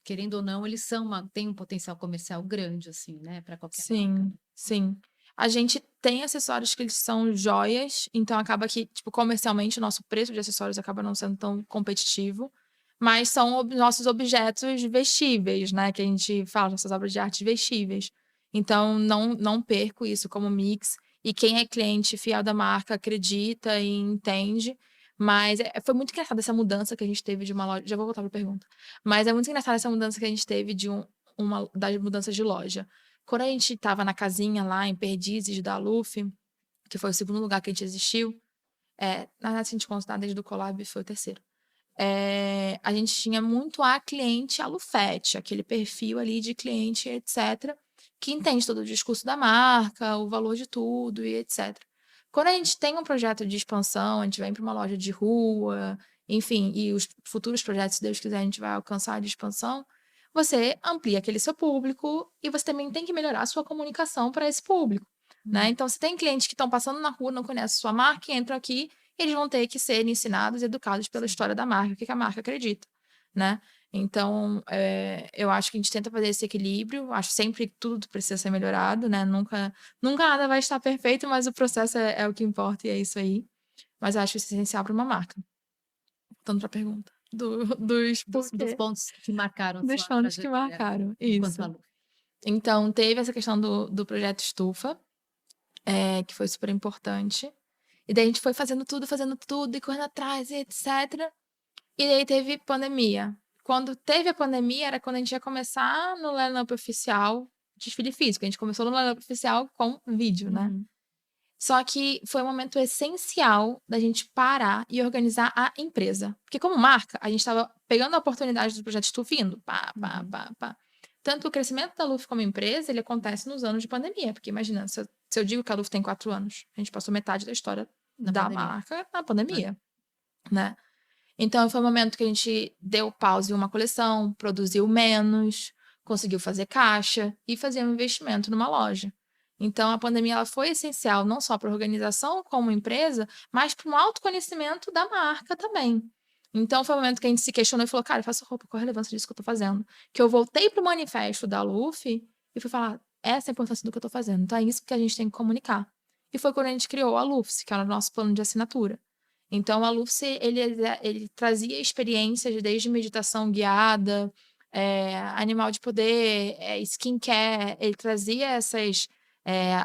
querendo ou não, eles têm um potencial comercial grande, assim, né, para qualquer marca, sim, né. sim. A gente tem acessórios que eles são joias, então acaba que, tipo, comercialmente o nosso preço de acessórios acaba não sendo tão competitivo, mas são nossos objetos vestíveis, né, que a gente fala, nossas obras de arte vestíveis. Então não perco isso como mix, e quem é cliente fiel da marca acredita e entende, mas foi muito engraçado essa mudança que a gente teve de uma loja, já vou voltar pra pergunta, mas é muito engraçada essa mudança que a gente teve uma das mudanças de loja. Quando a gente estava na casinha lá em Perdizes da Lufe, que foi o segundo lugar que a gente existiu, na verdade, se a gente contar desde o Collab, foi o terceiro. A gente tinha muito a cliente alufete, aquele perfil ali de cliente, etc., que entende todo o discurso da marca, o valor de tudo e etc. Quando a gente tem um projeto de expansão, a gente vem para uma loja de rua, enfim, e os futuros projetos, se Deus quiser, a gente vai alcançar de expansão, você amplia aquele seu público e você também tem que melhorar a sua comunicação para esse público, né? Hum. Então, se tem clientes que estão passando na rua, não conhecem sua marca e entram aqui, eles vão ter que ser ensinados e educados pela Sim. história da marca, o que que a marca acredita, né. Então, eu acho que a gente tenta fazer esse equilíbrio, acho sempre que tudo precisa ser melhorado, né, nunca nada vai estar perfeito, mas o processo é o que importa e é isso aí. Mas eu acho isso essencial para uma marca. Voltando pra pergunta dos Dos porquê, pontos que marcaram a dos sua pontos que trajetória marcaram. enquanto Isso. aluna. Então teve essa questão do projeto Estufa, que foi super importante. E daí a gente foi fazendo tudo e correndo atrás e etcétera. E aí teve pandemia. Quando teve a pandemia, era quando a gente ia começar no line-up oficial, desfile físico. A gente começou no line-up oficial com vídeo, né. Uhum. Só que foi um momento essencial da gente parar e organizar a empresa. Porque como marca, a gente estava pegando a oportunidade do projeto Estufa e indo, pá, pá, Uhum. pá, pá. Tanto que o crescimento da Lufa como empresa, ele acontece nos anos de pandemia, porque imagina, se eu digo que a Lufa tem 4 anos, a gente passou metade da história Na da pandemia. marca na É. pandemia, né. Então foi um momento que a gente deu pause em uma coleção, produziu menos, conseguiu fazer caixa e fazer um investimento numa loja. Então a pandemia ela foi essencial não só para a organização como empresa, mas para um autoconhecimento da marca também. Então foi um momento que a gente se questionou e falou: "Cara, eu faço roupa, qual a relevância disso que eu tô fazendo?". Que eu voltei para o manifesto da Luffy e fui falar: "Essa é a importância do que eu tô fazendo, então é isso que a gente tem que comunicar". e foi quando a gente criou a Lucy, que era o nosso plano de assinatura. Então a Lucy, ele trazia experiências desde meditação guiada, animal de poder, skincare, ele trazia essas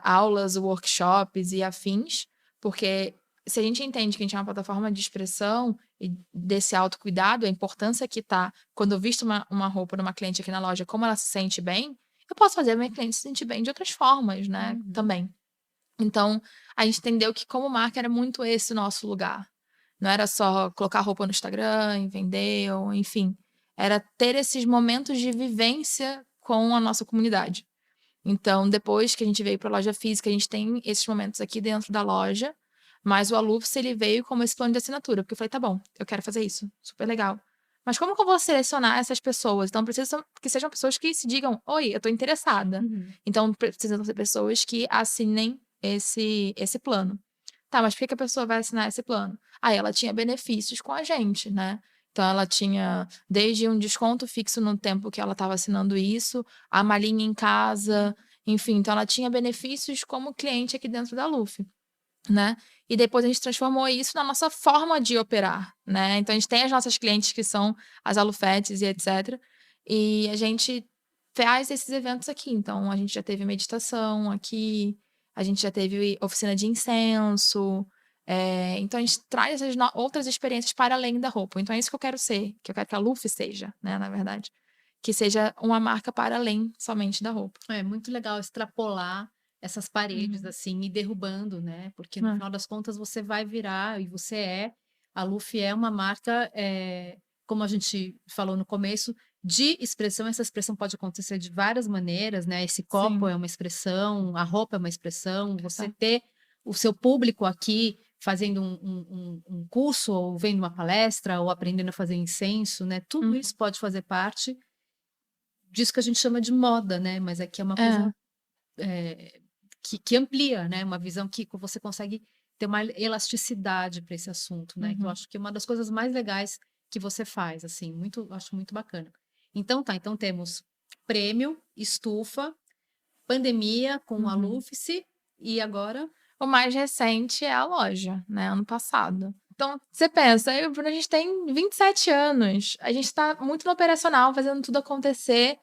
aulas, workshops e afins, porque se a gente entende que a gente é uma plataforma de expressão e desse autocuidado, a importância que tá quando eu visto uma roupa numa cliente aqui na loja, como ela se sente bem, eu posso fazer a minha cliente se sentir bem de outras formas, né, também. Então, a gente entendeu que como marca era muito esse o nosso lugar. Não era só colocar roupa no Instagram e vender, ou enfim. Era ter esses momentos de vivência com a nossa comunidade. Então, depois que a gente veio para a loja física, a gente tem esses momentos aqui dentro da loja, mas o Alufs, ele veio como esse plano de assinatura, porque eu falei, tá bom, eu quero fazer isso, super legal. Mas como que eu vou selecionar essas pessoas? Então, precisa que sejam pessoas que se digam, oi, eu tô interessada. Então, precisam ser pessoas que assinem esse plano. Tá, mas por que a pessoa vai assinar esse plano? Ah, ela tinha benefícios com a gente, né? Então, ela tinha desde um desconto fixo no tempo que ela estava assinando isso, a malinha em casa, enfim. Então, ela tinha benefícios como cliente aqui dentro da Luffy, né? E depois a gente transformou isso na nossa forma de operar, né? Então, a gente tem as nossas clientes que são as alufetes e etc. E a gente faz esses eventos aqui. Então, a gente já teve meditação aqui, a gente já teve oficina de incenso. Então, a gente traz essas outras experiências para além da roupa. Então, é isso que eu quero ser, que eu quero que a Luffy seja, né? Na verdade. Que seja uma marca para além somente da roupa. É muito legal extrapolar essas paredes, assim, e derrubando, né? Porque no final das contas você vai virar, e você a Luffy é uma marca, como a gente falou no começo, de expressão. Essa expressão pode acontecer de várias maneiras, né? Esse copo Sim. é uma expressão, a roupa é uma expressão, você Exato. ter o seu público aqui fazendo um curso, ou vendo uma palestra, ou aprendendo a fazer incenso, né? Tudo isso pode fazer parte disso que a gente chama de moda, né? Mas aqui é uma coisa que amplia, né? Uma visão que você consegue ter uma elasticidade para esse assunto, né? Que eu acho que é uma das coisas mais legais que você faz, assim, acho muito bacana. Então tá, então temos prêmio, estufa, pandemia com a Lufice e agora O mais recente é a loja, né? Ano passado. Então, você pensa, eu e o Bruno, a gente tem 27 anos. A gente tá muito no operacional, fazendo tudo acontecer.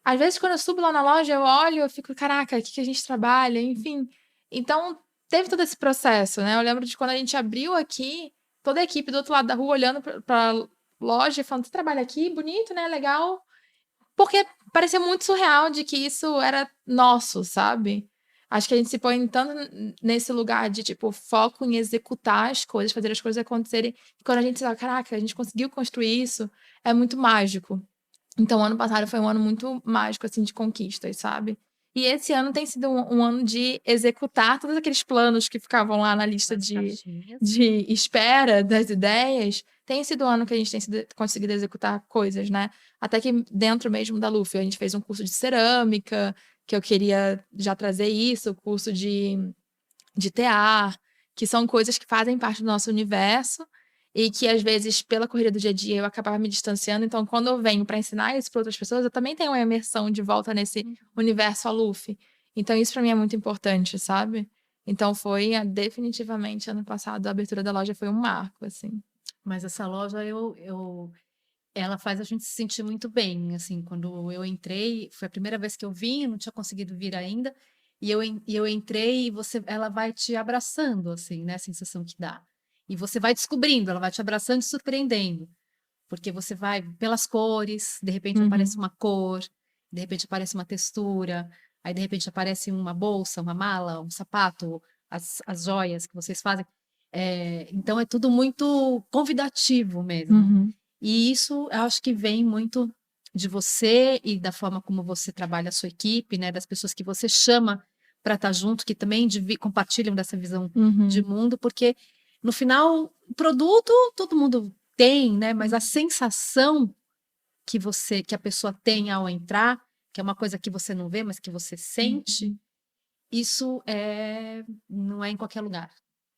Às vezes, quando eu subo lá na loja, eu olho, eu fico, caraca, o que a gente trabalha? Enfim. Então, teve todo esse processo, né? Eu lembro de quando a gente abriu aqui, toda a equipe do outro lado da rua olhando pra loja e falando, você trabalha aqui? Bonito, né? Legal. Porque parecia muito surreal de que isso era nosso, sabe? Acho que a gente se põe tanto nesse lugar de, tipo, foco em executar as coisas, fazer as coisas acontecerem. E quando a gente fala, caraca, a gente conseguiu construir isso, é muito mágico. Então, o ano passado foi um ano muito mágico, assim, de conquistas, sabe? E esse ano tem sido um ano de executar todos aqueles planos que ficavam lá na lista de espera das ideias. Tem sido um ano que a gente tem conseguido executar coisas, né? Até que dentro mesmo da Luffy, a gente fez um curso de cerâmica, que eu queria já trazer isso, curso de tear, que são coisas que fazem parte do nosso universo e que, às vezes, pela corrida do dia a dia, eu acabava me distanciando. Então, quando eu venho para ensinar isso para outras pessoas, eu também tenho uma imersão de volta nesse universo Aluf. Então, isso para mim é muito importante, sabe? Então, foi definitivamente ano passado, a abertura da loja foi um marco, assim. Mas essa loja, ela faz a gente se sentir muito bem, assim, quando eu entrei, foi a primeira vez que eu vim, eu não tinha conseguido vir ainda, e eu entrei e ela vai te abraçando, assim, né, a sensação que dá. E você vai descobrindo, ela vai te abraçando e surpreendendo, porque você vai pelas cores, de repente aparece uma cor, de repente aparece uma textura, aí de repente aparece uma bolsa, uma mala, um sapato, as joias que vocês fazem. Então é tudo muito convidativo mesmo. E isso eu acho que vem muito de você e da forma como você trabalha a sua equipe, né? Das pessoas que você chama para estar junto, que também compartilham dessa visão de mundo, porque no final, o produto todo mundo tem, né? Mas a sensação que a pessoa tem ao entrar, que é uma coisa que você não vê, mas que você sente, isso não é em qualquer lugar,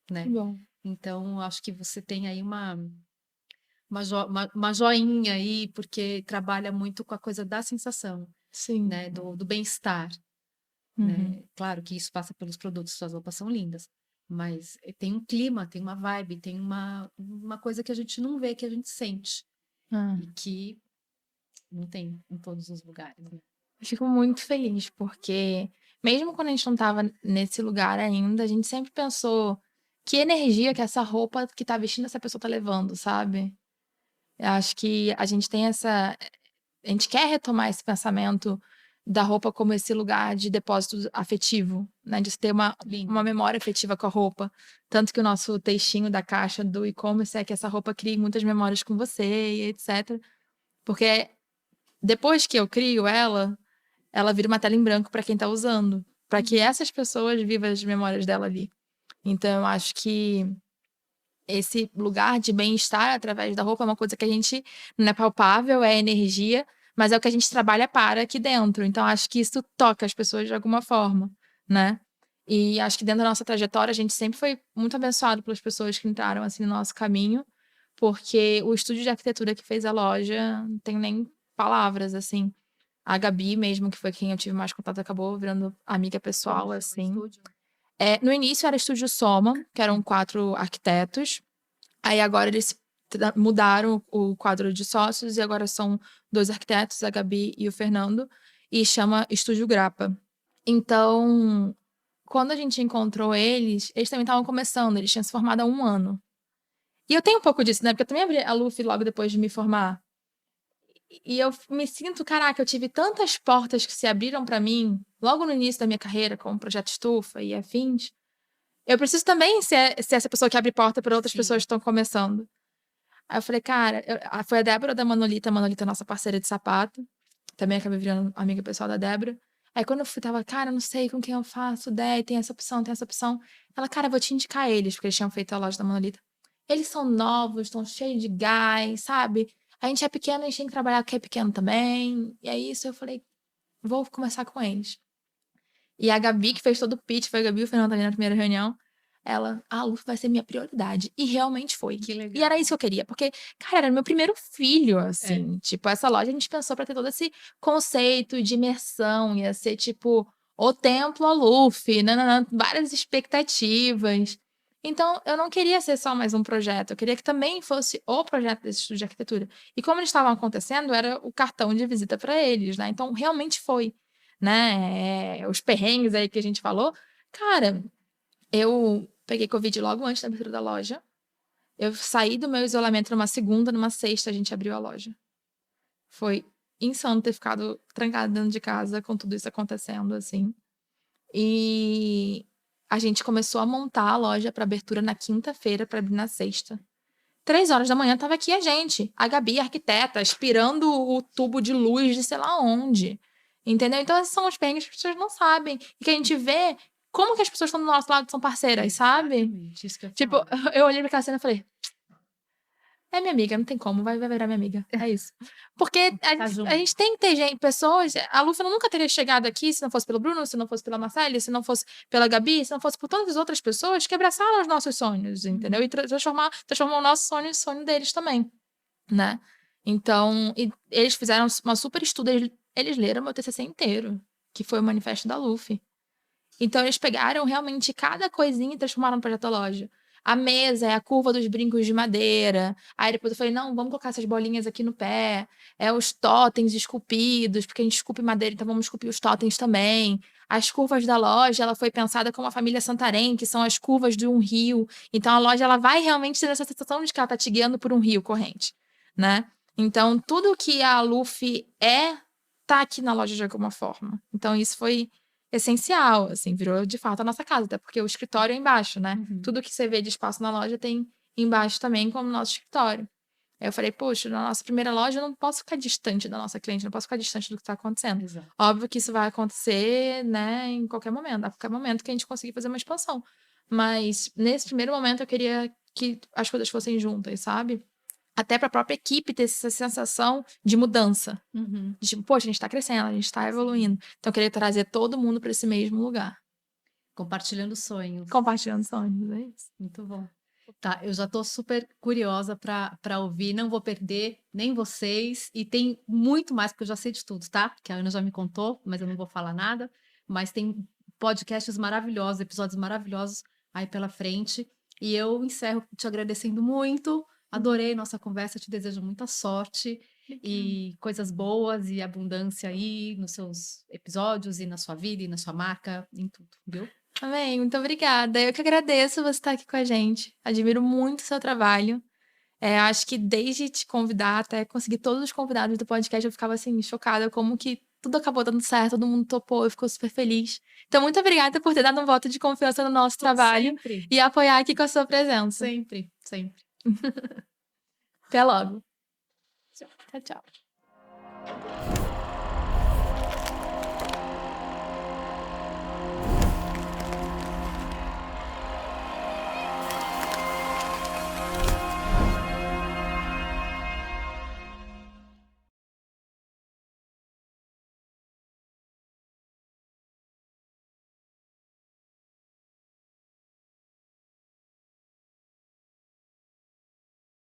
né? Bom. Então, acho que você tem aí uma joinha aí, porque trabalha muito com a coisa da sensação, Sim. né? Do bem-estar. Uhum. né? Claro que isso passa pelos produtos, suas roupas são lindas, mas tem um clima, tem uma vibe, tem uma coisa que a gente não vê, que a gente sente Ah, e que não tem em todos os lugares, né? eu fico muito feliz, porque mesmo quando a gente não estava nesse lugar ainda, a gente sempre pensou que energia que essa roupa que tá vestindo essa pessoa tá levando, sabe? Eu acho que a gente tem essa. A gente quer retomar esse pensamento da roupa como esse lugar de depósito afetivo, né? De ter uma Lindo. memória afetiva com a roupa. Tanto que o nosso textinho da caixa do e-commerce é que essa roupa crie muitas memórias com você e etc. Porque depois que eu crio ela vira uma tela em branco para quem tá usando. Para que essas pessoas vivam as memórias dela ali. Então, eu acho que esse lugar de bem-estar através da roupa é uma coisa que a gente não é palpável, é energia, mas é o que a gente trabalha para aqui dentro. Então, acho que isso toca as pessoas de alguma forma, né? E acho que dentro da nossa trajetória, a gente sempre foi muito abençoado pelas pessoas que entraram assim no nosso caminho, porque o estúdio de arquitetura que fez a loja, não tenho nem palavras, assim. A Gabi mesmo, que foi quem eu tive mais contato, acabou virando amiga pessoal, Como chama o assim. estúdio? No início era Estúdio Soma, que eram 4 arquitetos. Aí agora eles mudaram o quadro de sócios e agora são 2 arquitetos, a Gabi e o Fernando, e chama Estúdio Grapa. Então, quando a gente encontrou eles também estavam começando, eles tinham se formado há 1 ano. E eu tenho um pouco disso, né? Porque eu também abri a Luffy logo depois de me formar. E eu me sinto, caraca, eu tive tantas portas que se abriram pra mim logo no início da minha carreira, com o Projeto Estufa e afins. Eu preciso também ser essa pessoa que abre porta para outras pessoas Sim. que estão começando. Aí eu falei, cara, foi a Débora da Manolita, a Manolita é nossa parceira de sapato. Também acabei virando amiga pessoal da Débora. Aí quando eu fui, tava, cara, não sei com quem eu faço, ideia, tem essa opção, tem essa opção. Ela, cara, eu vou te indicar eles, porque eles tinham feito a loja da Manolita. Eles são novos, estão cheios de gás, sabe? A gente é pequeno, a gente tem que trabalhar com quem é pequeno também. E é isso, eu falei, vou conversar com eles. E a Gabi, que fez todo o pitch, foi a Gabi e o Fernando ali na primeira reunião. Ela, a Lufa vai ser minha prioridade. E realmente foi. Que E legal. era isso que eu queria, porque, cara, era meu primeiro filho, É. assim. Tipo, essa loja a gente pensou pra ter todo esse conceito de imersão, ia ser tipo o templo a Luffy, nananã, várias expectativas. Então, eu não queria ser só mais um projeto, eu queria que também fosse o projeto desse estudo de arquitetura. E como eles estavam acontecendo, era o cartão de visita pra eles, né? Então, realmente foi, né? Os perrengues aí que a gente falou. Cara, eu peguei Covid logo antes da abertura da loja. Eu saí do meu isolamento numa segunda, numa sexta, a gente abriu a loja. Foi insano ter ficado trancada dentro de casa com tudo isso acontecendo, assim. E a gente começou a montar a loja para abertura na quinta-feira, para abrir na sexta. 3 horas da manhã tava aqui a gente, a Gabi, a arquiteta, aspirando o tubo de luz de sei lá onde. Entendeu? Então, esses são os perrengues que as pessoas não sabem. E que a gente vê como que as pessoas que estão do nosso lado são parceiras, sabe? Exatamente, isso que eu ia Tipo, falar. eu olhei pra aquela cena e falei, é minha amiga, não tem como, vai virar minha amiga. É isso. Porque Tá a junto. gente tem que ter pessoas. A Lufa nunca teria chegado aqui se não fosse pelo Bruno, se não fosse pela Marcele, se não fosse pela Gabi, se não fosse por todas as outras pessoas que abraçaram os nossos sonhos, entendeu? E transformou o nosso sonho em sonho deles também, né? Então, eles fizeram uma super estudo, eles leram meu TCC inteiro, que foi o manifesto da Luffy. Então, eles pegaram realmente cada coisinha e transformaram no projeto da loja. A mesa é a curva dos brincos de madeira. Aí depois eu falei, não, vamos colocar essas bolinhas aqui no pé. É os totens esculpidos, porque a gente esculpe madeira, então vamos esculpir os totens também. As curvas da loja, ela foi pensada como a família Santarém, que são as curvas de um rio. Então a loja, ela vai realmente ter essa sensação de que ela tá te guiando por um rio corrente, né? Então, tudo que a Luffy tá aqui na loja de alguma forma. Então, isso foi essencial, assim, virou de fato a nossa casa, até porque o escritório é embaixo, né? Tudo que você vê de espaço na loja tem embaixo também, como o nosso escritório. Aí eu falei, poxa, na nossa primeira loja eu não posso ficar distante da nossa cliente, não posso ficar distante do que está acontecendo. Exato. Óbvio que isso vai acontecer, né, em qualquer momento, a qualquer momento que a gente conseguir fazer uma expansão. Mas nesse primeiro momento eu queria que as coisas fossem juntas, sabe? Até para a própria equipe ter essa sensação de mudança. De, tipo, poxa, a gente tá crescendo, a gente tá evoluindo. Então, eu queria trazer todo mundo para esse mesmo lugar. Compartilhando sonhos. Compartilhando sonhos, é isso. Muito bom. Tá, eu já tô super curiosa para ouvir, não vou perder nem vocês, e tem muito mais, porque eu já sei de tudo, tá? Porque a Ana já me contou, mas eu não vou falar nada. mas tem podcasts maravilhosos, episódios maravilhosos aí pela frente. E eu encerro te agradecendo muito. Adorei nossa conversa, te desejo muita sorte e coisas boas e abundância aí nos seus episódios e na sua vida e na sua marca, em tudo, viu? Amém, muito obrigada. Eu que agradeço você estar aqui com a gente. Admiro muito o seu trabalho. Acho que desde te convidar até conseguir todos os convidados do podcast, eu ficava assim, chocada como que tudo acabou dando certo, todo mundo topou, eu fico super feliz. Então, muito obrigada por ter dado um voto de confiança no nosso trabalho Sempre. E apoiar aqui com a sua presença. Sempre, sempre. Até logo. Tchau, tchau.